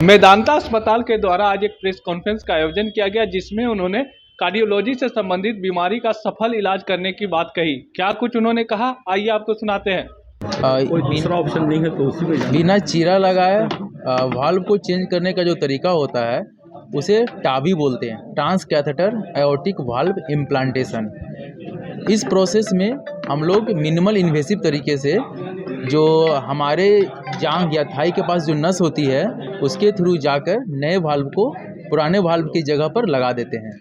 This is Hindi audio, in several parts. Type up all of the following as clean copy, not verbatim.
मेदांता अस्पताल के द्वारा आज एक प्रेस कॉन्फ्रेंस का आयोजन किया गया, जिसमें उन्होंने कार्डियोलॉजी से संबंधित बीमारी का सफल इलाज करने की बात कही। क्या कुछ उन्होंने कहा, आइए आपको सुनाते हैं। कोई दूसरा ऑप्शन नहीं है तो उसी में बिना चीरा लगाए वाल्व को चेंज करने का जो तरीका होता है उसे टाबी बोलते हैं, transcatheter aortic valve implantation. इस प्रोसेस में हम लोग मिनिमल इन्वेसिव तरीके से जो हमारे जांघ या थाई के पास जो नस होती है उसके थ्रू जाकर नए वाल्व को पुराने वाल्व की जगह पर लगा देते हैं।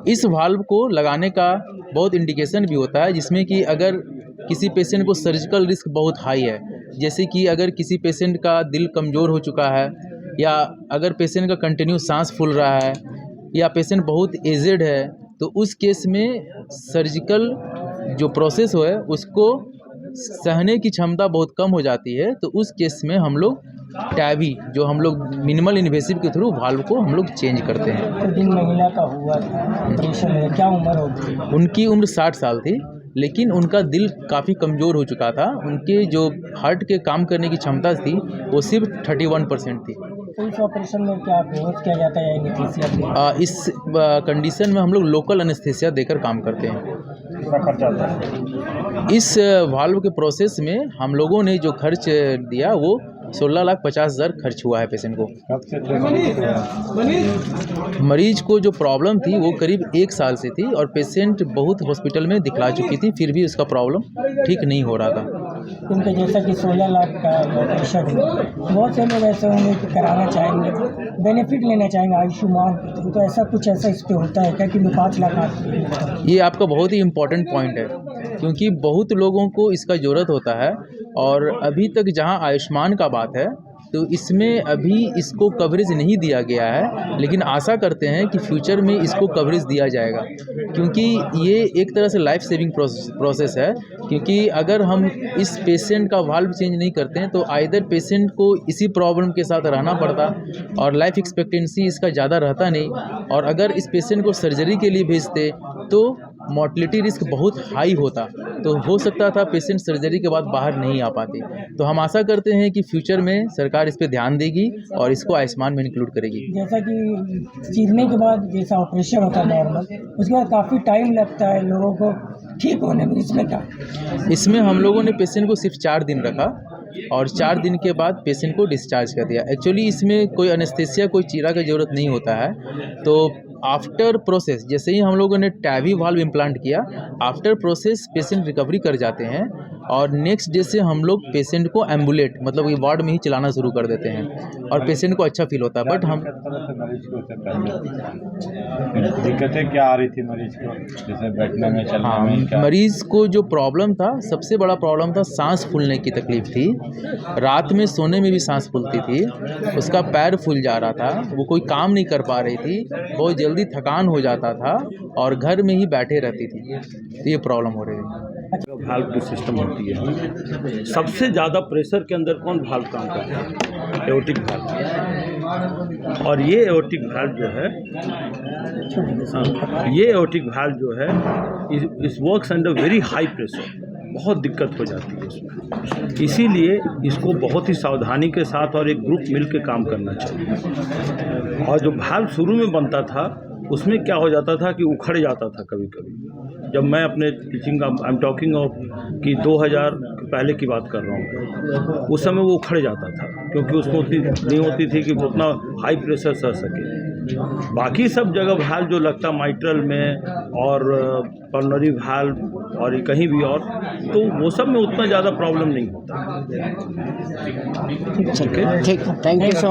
इस वाल्व को लगाने का बहुत इंडिकेशन भी होता है, जिसमें कि अगर किसी पेशेंट को सर्जिकल रिस्क बहुत हाई है, जैसे कि अगर किसी पेशेंट का दिल कमज़ोर हो चुका है, या अगर पेशेंट का कंटिन्यू सांस फूल रहा है, या पेशेंट बहुत एजेड है, तो उस केस में सर्जिकल जो प्रोसेस है उसको सहने की क्षमता बहुत कम हो जाती है। तो उस केस में हम लोग टैबी जो हम लोग मिनिमल इन्वेसिव के थ्रू वाल्व को हम लोग चेंज करते हैं। तो जिन महिला का हुआ था ऑपरेशन है, क्या उम्र होगी? उनकी उम्र 60 साल थी, लेकिन उनका दिल काफ़ी कमज़ोर हो चुका था। उनके जो हार्ट के काम करने की क्षमता थी वो सिर्फ 31% थी। तो इस ऑपरेशन में क्या बेहोश किया जाता है या एनेस्थीसिया? इस कंडीशन में हम लोग लोकल एनेस्थीसिया देकर काम करते हैं। इस वाल्व के प्रोसेस में हम लोगों ने जो खर्च दिया वो 16,50,000 खर्च हुआ है पेशेंट को। मरीज को जो प्रॉब्लम थी वो करीब 1 साल से थी और पेशेंट बहुत हॉस्पिटल में दिखला चुकी थी, फिर भी उसका प्रॉब्लम ठीक नहीं हो रहा था। उनके जैसा कि 16 लाख का ऑपरेशन है, बहुत से लोग ऐसे होंगे कि कराना चाहेंगे, बेनिफिट लेना चाहेंगे आयुष्मान, तो ऐसा कुछ इस पर होता है क्या कि 5 लाख आदमी? ये आपका बहुत ही इम्पोर्टेंट पॉइंट है, क्योंकि बहुत लोगों को इसका ज़रूरत होता है और अभी तक जहां आयुष्मान का बात है तो इसमें अभी इसको कवरेज नहीं दिया गया है, लेकिन आशा करते हैं कि फ्यूचर में इसको कवरेज दिया जाएगा, क्योंकि ये एक तरह से लाइफ सेविंग प्रोसेस है। क्योंकि अगर हम इस पेशेंट का वाल्व चेंज नहीं करते हैं तो आइदर पेशेंट को इसी प्रॉब्लम के साथ रहना पड़ता और लाइफ एक्सपेक्टेंसी इसका ज़्यादा रहता नहीं, और अगर इस पेशेंट को सर्जरी के लिए भेजते तो मॉर्टलिटी रिस्क बहुत हाई होता, तो हो सकता था पेशेंट सर्जरी के बाद बाहर नहीं आ पाते। तो हम आशा करते हैं कि फ्यूचर में सरकार इस पे ध्यान देगी और इसको आयुष्मान में इंक्लूड करेगी। जैसा कि चीरने के बाद जैसा ऑपरेशन होता है नॉर्मल, उसके बाद काफ़ी टाइम लगता है लोगों को ठीक होने में, इसमें क्या? इसमें हम लोगों ने पेशेंट को सिर्फ 4 दिन रखा और 4 दिन के बाद पेशेंट को डिस्चार्ज कर दिया। एक्चुअली इसमें कोई एनेस्थीसिया, कोई चीरा की ज़रूरत नहीं होता है। तो आफ्टर प्रोसेस जैसे ही हम लोगों ने टैबी वाल्व इम्प्लांट किया, आफ्टर प्रोसेस पेशेंट रिकवरी कर जाते हैं और नेक्स्ट डे से हम लोग पेशेंट को एम्बुलेट मतलब ये वार्ड में ही चलाना शुरू कर देते हैं और पेशेंट को अच्छा फील होता है। बट हम दिक्कतें क्या आ रही थी मरीज को, जैसे बैठने में, चलने में? क्या मरीज को जो प्रॉब्लम था, सबसे बड़ा प्रॉब्लम था सांस फूलने की तकलीफ थी। रात में सोने में भी सांस फूलती थी, उसका पैर फूल जा रहा था, वो कोई काम नहीं कर पा रही थी, बहुत जल्दी थकान हो जाता था और घर में ही बैठे रहती थी। तो ये प्रॉब्लम हो रही थी। वाल्व की सिस्टम होती है, सबसे ज़्यादा प्रेशर के अंदर कौन वाल्व काम करता है? Aortic valve. और ये एओर्टिक वाल्व जो है, ये एओर्टिक वाल्व जो है इस works under very high pressure, बहुत दिक्कत हो जाती है इसमें। इसीलिए इसको बहुत ही सावधानी के साथ और एक ग्रुप मिल के काम करना चाहिए। और जो वाल्व शुरू में बनता था उसमें क्या हो जाता था कि उखड़ जाता था कभी कभी। जब मैं अपने टीचिंग का आई एम टॉकिंग ऑफ कि 2000 पहले की बात कर रहा हूँ, उस समय वो उखड़ जाता था क्योंकि उसमें उतनी नहीं होती थी कि उतना हाई प्रेशर सह सके। बाकी सब जगह वाल्व जो लगता माइट्रल में और पल्मोनरी वाल्व और कहीं भी और, तो वो सब में उतना ज़्यादा प्रॉब्लम नहीं होता। ठीक, थैंक यू सो